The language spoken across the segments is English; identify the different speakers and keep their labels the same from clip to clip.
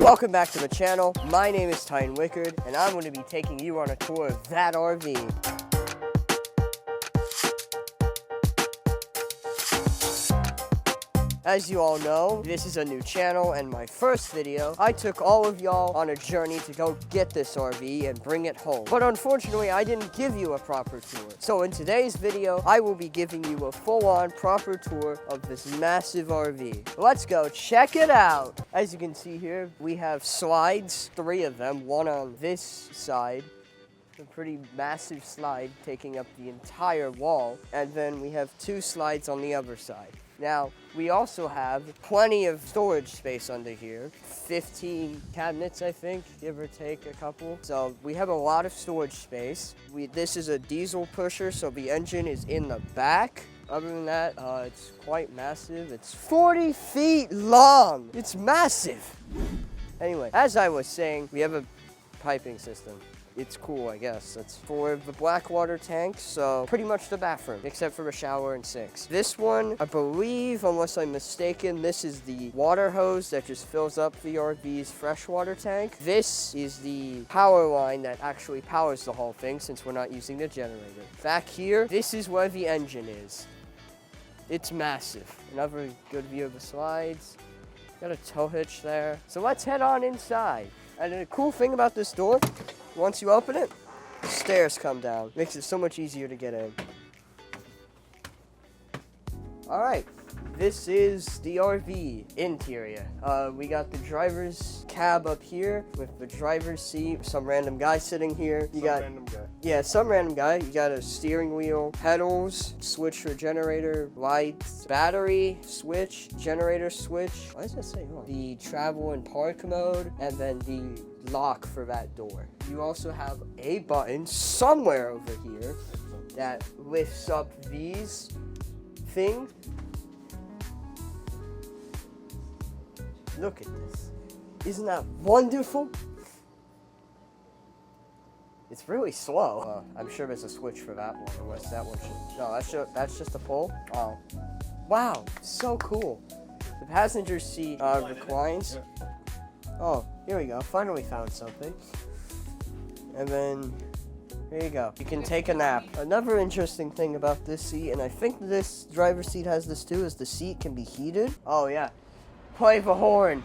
Speaker 1: Welcome back to the channel. My name is Tyne Wickard, and I'm going to be taking you on a tour of that RV. As you all know, this is a new channel, and my first video, I took all of y'all on a journey to go get this RV and bring it home. But unfortunately, I didn't give you a proper tour. So in today's video, I will be giving you a full-on proper tour of this massive RV. Let's go check it out. As you can see here, we have slides, 3 of them, one on this side, a pretty massive slide taking up the entire wall, and then we have 2 slides on the other side. Now, we also have plenty of storage space under here. 15 cabinets, I think, give or take a couple. So we have a lot of storage space. This is a diesel pusher, so the engine is in the back. Other than that, it's quite massive. It's 40 feet long. It's massive. Anyway, as I was saying, we have a piping system. It's cool, I guess. It's for the black water tank, so pretty much the bathroom, except for a shower and sinks. This one, I believe, unless I'm mistaken, this is the water hose that just fills up the RV's freshwater tank. This is the power line that actually powers the whole thing, since we're not using the generator. Back here, this is where the engine is. It's massive. Another good view of the slides. Got a tow hitch there. So let's head on inside. And the cool thing about this door, once you open it, the stairs come down. Makes it so much easier to get in. All right, this is the RV interior. We got the driver's cab up here with the driver's seat, some random guy sitting here. Yeah, some random guy. You got a steering wheel, pedals, switch for generator, lights, battery, switch, generator switch. Why does that say on? The travel and park mode, and then the lock for that door. You also have a button somewhere over here that lifts up these things. Look at this. Isn't that wonderful? It's really slow. I'm sure there's a switch for that one, unless that one should... No, that's just a pull? Oh. Wow, so cool. The passenger seat reclines. Oh, here we go. Finally found something. And then, here you go. You can take a nap. Another interesting thing about this seat, and I think this driver's seat has this too, is the seat can be heated. Oh yeah. Play the horn.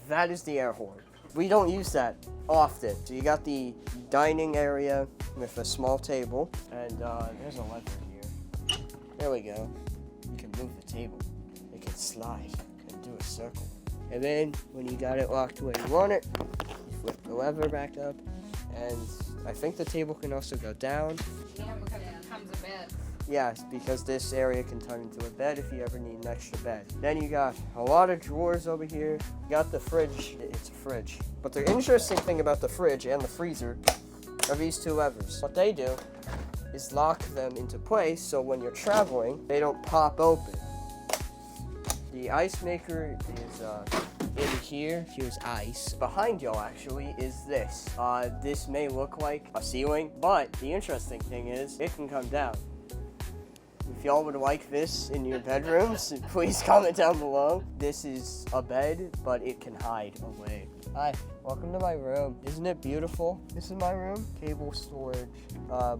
Speaker 1: That is the air horn. We don't use that often. So you got the dining area with a small table, and there's a lever here. There we go. You can move the table. It can slide and do a circle. And then when you got it locked where you want it, you flip the lever back up, and I think the table can also go down.
Speaker 2: Yeah, because it becomes a bed.
Speaker 1: Yeah, because this area can turn into a bed if you ever need an extra bed. Then you got a lot of drawers over here. You got the fridge. It's a fridge. But the interesting thing about the fridge and the freezer are these 2 levers. What they do is lock them into place so when you're traveling, they don't pop open. The ice maker is in here. Here's ice. Behind y'all, actually, is this. This may look like a ceiling, but the interesting thing is it can come down. If y'all would like this in your bedrooms, please comment down below. This is a bed, but it can hide away. Hi, welcome to my room. Isn't it beautiful? This is my room. Cable storage,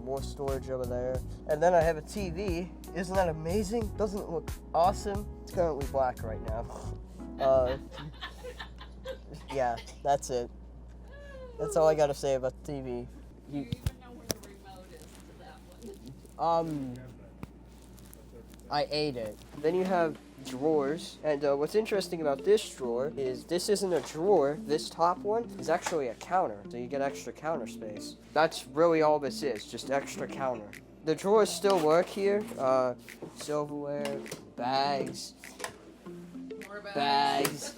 Speaker 1: more storage over there. And then I have a TV. Isn't that amazing? Doesn't it look awesome? It's currently black right now. Yeah, that's it. That's all I gotta say about the TV.
Speaker 2: Do you even know where the remote is to that one?
Speaker 1: I ate it. Then you have drawers, and what's interesting about this drawer is this isn't a drawer. This top one is actually a counter, so you get extra counter space. That's really all this is, just extra counter. The drawers still work here. Silverware, bags.
Speaker 2: More bags.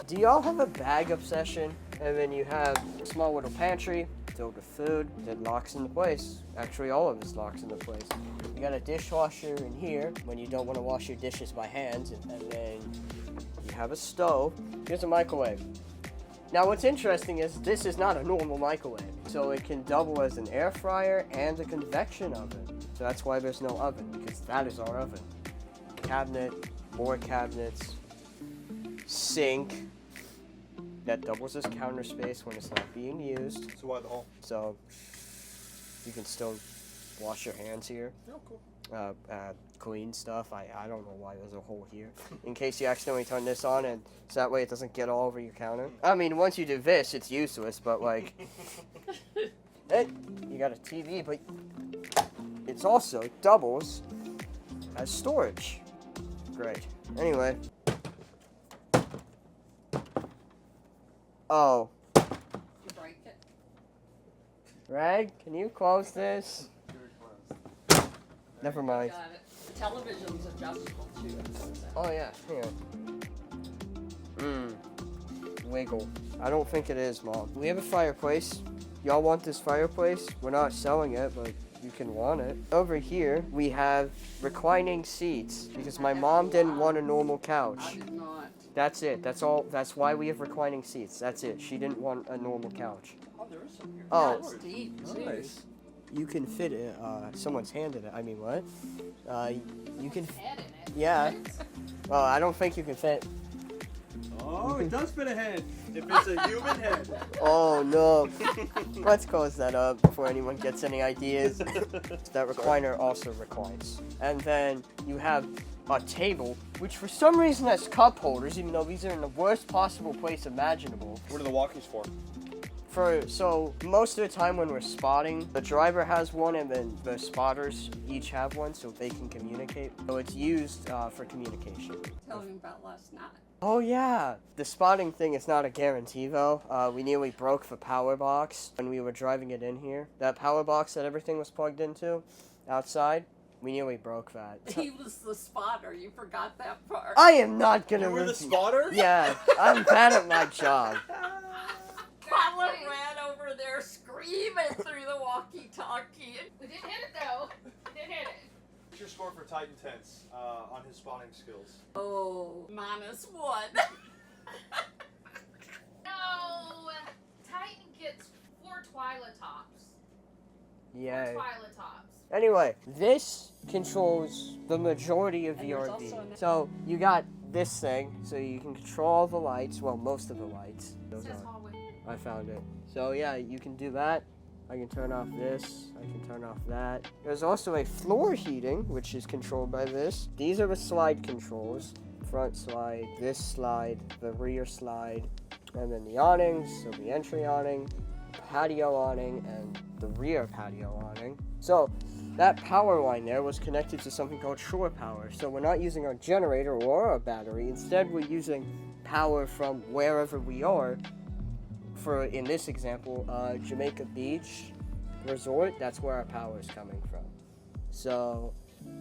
Speaker 1: Do y'all have a bag obsession? And then you have a small little pantry filled with food that locks into place. Actually, all of this locks into place. You got a dishwasher in here when you don't want to wash your dishes by hand, and then you have a stove. Here's a microwave. Now, what's interesting is this is not a normal microwave, so it can double as an air fryer and a convection oven. So that's why there's no oven, because that is our oven. Cabinet, more cabinets, sink that doubles as counter space when it's not being used.
Speaker 3: So why the hole?
Speaker 1: So you can still wash your hands here.
Speaker 3: Oh, cool.
Speaker 1: Clean stuff. I don't know why there's a hole here. In case you accidentally turn this on, and so that way it doesn't get all over your counter. I mean, once you do this, it's useless, but like, hey, you got a TV, but it's also doubles as storage. Great. Anyway. Oh.
Speaker 2: Did you break it?
Speaker 1: Rag, can you close this? Never mind.
Speaker 2: Got it. The television's adjustable too.
Speaker 1: Oh yeah, here. Wiggle. I don't think it is, Mom. We have a fireplace. Y'all want this fireplace? We're not selling it, but you can want it. Over here, we have reclining seats because my mom didn't want a normal couch.
Speaker 2: I did not.
Speaker 1: That's it. That's all. That's why we have reclining seats. That's it. She didn't want a normal couch.
Speaker 3: Oh, there is some here.
Speaker 1: Oh.
Speaker 2: That's deep too.
Speaker 3: Nice.
Speaker 1: You can fit it. Someone's handed it. I mean, what? You can.
Speaker 2: Head in it.
Speaker 1: Yeah. Well, I don't think you can fit.
Speaker 3: Oh, it does fit a head. If it's a human head.
Speaker 1: Oh no. Let's close that up before anyone gets any ideas. That recliner also reclines. And then you have a table, which for some reason has cup holders, even though these are in the worst possible place imaginable.
Speaker 3: What are the walkies for?
Speaker 1: So most of the time when we're spotting, the driver has one and then the spotters each have one so they can communicate. So it's used for communication.
Speaker 2: Tell me about last night.
Speaker 1: Oh yeah, the spotting thing is not a guarantee though. We nearly broke the power box when we were driving it in here. That power box that everything was plugged into outside, we nearly broke that.
Speaker 2: He was the spotter. You forgot that part.
Speaker 1: I am not gonna.
Speaker 3: You were the
Speaker 1: repeat-
Speaker 3: spotter?
Speaker 1: Yeah, I'm bad at my job.
Speaker 2: Paula ran over there screaming through the walkie-talkie.
Speaker 4: We didn't hit it though. We didn't hit it.
Speaker 3: What's your score for Titan Tense on his spotting skills?
Speaker 2: Oh, -1.
Speaker 4: No, Titan gets 4 Twyla tops.
Speaker 1: Yeah.
Speaker 4: 4 Twyla tops.
Speaker 1: Anyway, this controls the majority of
Speaker 2: And
Speaker 1: the
Speaker 2: there's
Speaker 1: RV.
Speaker 2: also an-
Speaker 1: So you got this thing, so you can control all the lights. Well, most of the lights.
Speaker 4: It
Speaker 1: Those
Speaker 4: says
Speaker 1: are.
Speaker 4: hallway.
Speaker 1: I found it. So yeah, you can do that. I can turn off this. I can turn off that. There's also a floor heating, which is controlled by this. These are the slide controls. Front slide, this slide, the rear slide, and then the awnings, so the entry awning, patio awning, and the rear patio awning. So that power line there was connected to something called shore power. So we're not using our generator or our battery. Instead, we're using power from wherever we are. For, in this example, Jamaica Beach Resort, that's where our power is coming from. So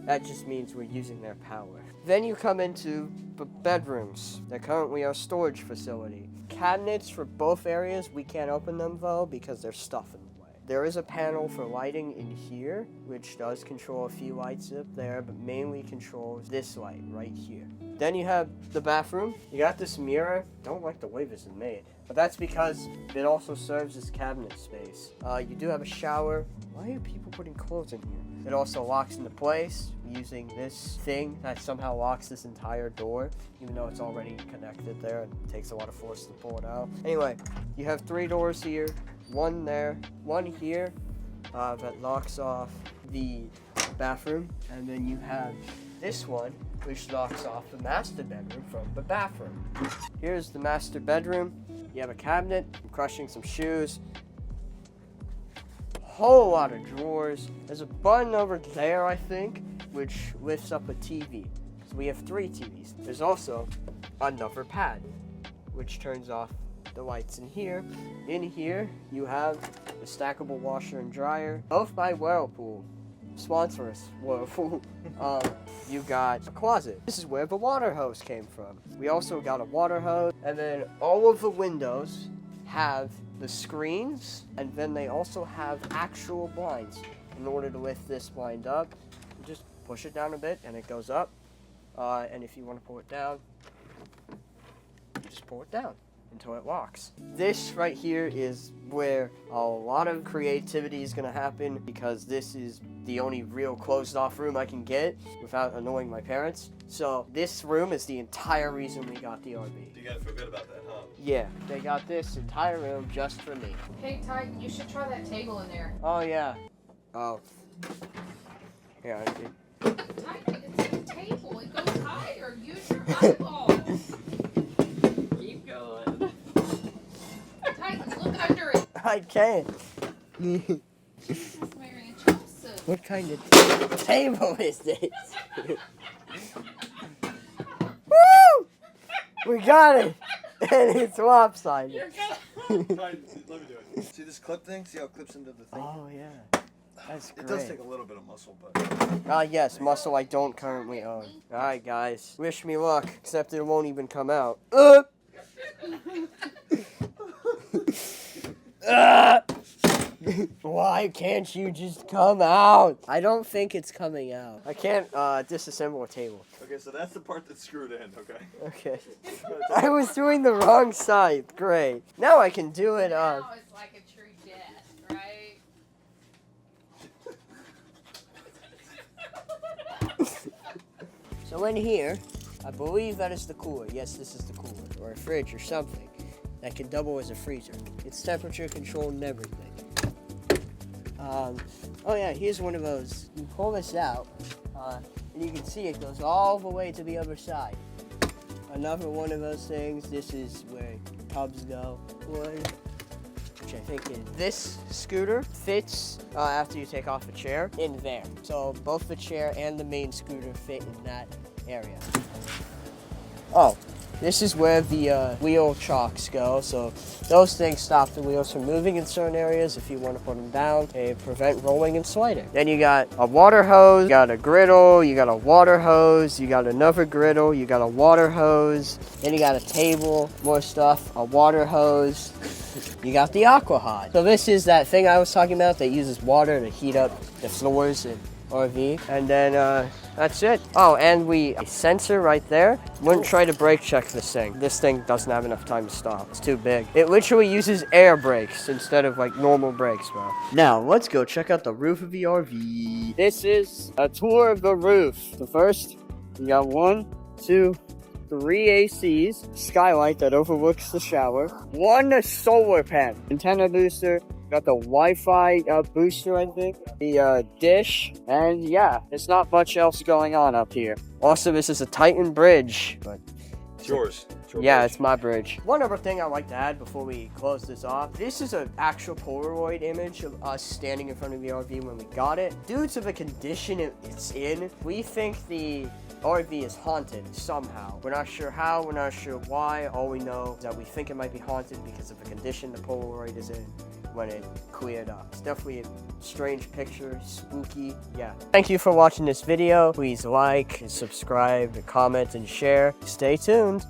Speaker 1: that just means we're using their power. Then you come into the bedrooms. They're currently our storage facility. Cabinets for both areas, we can't open them though because there's stuff in the way. There is a panel for lighting in here, which does control a few lights up there, but mainly controls this light right here. Then you have the bathroom. You got this mirror. Don't like the way this is made. But that's because it also serves as cabinet space. You do have a shower. Why are people putting clothes in here? It also locks into place using this thing that somehow locks this entire door, even though it's already connected there. It takes a lot of force to pull it out. Anyway, you have 3 doors here, one there, one here that locks off the bathroom, and then you have this one which locks off the master bedroom from the bathroom. Here's the master bedroom. You have a cabinet. I'm crushing some shoes. Whole lot of drawers. There's a button over there, I think, which lifts up a TV. So we have 3 TVs. There's also another pad, which turns off the lights in here. In here, you have the stackable washer and dryer, both by Whirlpool. Sponsor us, Whirlpool. You got a closet. This is where the water hose came from. We also got a water hose, and then all of the windows have the screens, and then they also have actual blinds. In order to lift this blind up, you just push it down a bit, and it goes up. And if you want to pull it down, you just pull it down, until it locks. This right here is where a lot of creativity is gonna happen because this is the only real closed off room I can get without annoying my parents. So this room is the entire reason we got the RV.
Speaker 3: You gotta feel good about that, huh?
Speaker 1: Yeah, they got this entire room just for me.
Speaker 4: Hey, Titan, you should try that table in there.
Speaker 1: Oh yeah. Oh. Yeah, I did.
Speaker 4: Titan, it's a table. It goes higher. Use your eyeballs.
Speaker 2: Keep going.
Speaker 4: Titan, look under it.
Speaker 1: I can't.
Speaker 4: She's wearing a jumpsuit.
Speaker 1: What kind of table is this? Woo! We got it! And it's lopsided.
Speaker 2: You're good.
Speaker 3: Let me do it. See this clip thing? See how it clips into the thing?
Speaker 1: Oh yeah. That's great.
Speaker 3: It does take a little bit of muscle, but...
Speaker 1: Yes, muscle I don't currently own. Alright guys, wish me luck, except it won't even come out. Why can't you just come out? I don't think it's coming out. I can't disassemble a table.
Speaker 3: Okay, so that's the part that's screwed in, okay?
Speaker 1: Okay. I was doing the wrong side. Great. Now I can do it.
Speaker 4: Now it's like a true desk, right?
Speaker 1: So in here, I believe that is the cooler. Yes, this is the cooler, or a fridge or something that can double as a freezer. It's temperature controlled and everything. Oh yeah, here's one of those. You pull this out, and you can see it goes all the way to the other side. Another one of those things. This is where tubs go. One, which I think is this scooter fits after you take off a chair in there. So both the chair and the main scooter fit in that area. Oh, this is where the wheel chocks go. So those things stop the wheels from moving in certain areas. If you want to put them down, they prevent rolling and sliding. Then you got a water hose, you got a griddle, you got a water hose, you got another griddle, you got a water hose, then you got a table, more stuff, a water hose. You got the aqua hot. So this is that thing I was talking about that uses water to heat up the floors and RV, and then that's it. Oh, and a sensor right there. Wouldn't try to brake check this thing. This thing doesn't have enough time to stop. It's too big. It literally uses air brakes instead of like normal brakes, bro. Now let's go check out the roof of the RV. This is a tour of the roof. So first, you got 1, 2, 3 ACs, skylight that overlooks the shower, 1 solar panel, antenna booster. Got the Wi-Fi booster, I think, the dish, and yeah, there's not much else going on up here. Also, this is a Titan bridge, but
Speaker 3: It's yours.
Speaker 1: yeah, it's my bridge. One other thing I'd like to add before we close this off. This is an actual Polaroid image of us standing in front of the RV when we got it. Due to the condition it's in, we think the RV is haunted somehow. We're not sure how, we're not sure why. All we know is that we think it might be haunted because of the condition the Polaroid is in when it cleared up. It's definitely a strange picture, spooky, yeah. Thank you for watching this video. Please like, subscribe, comment, and share. Stay tuned.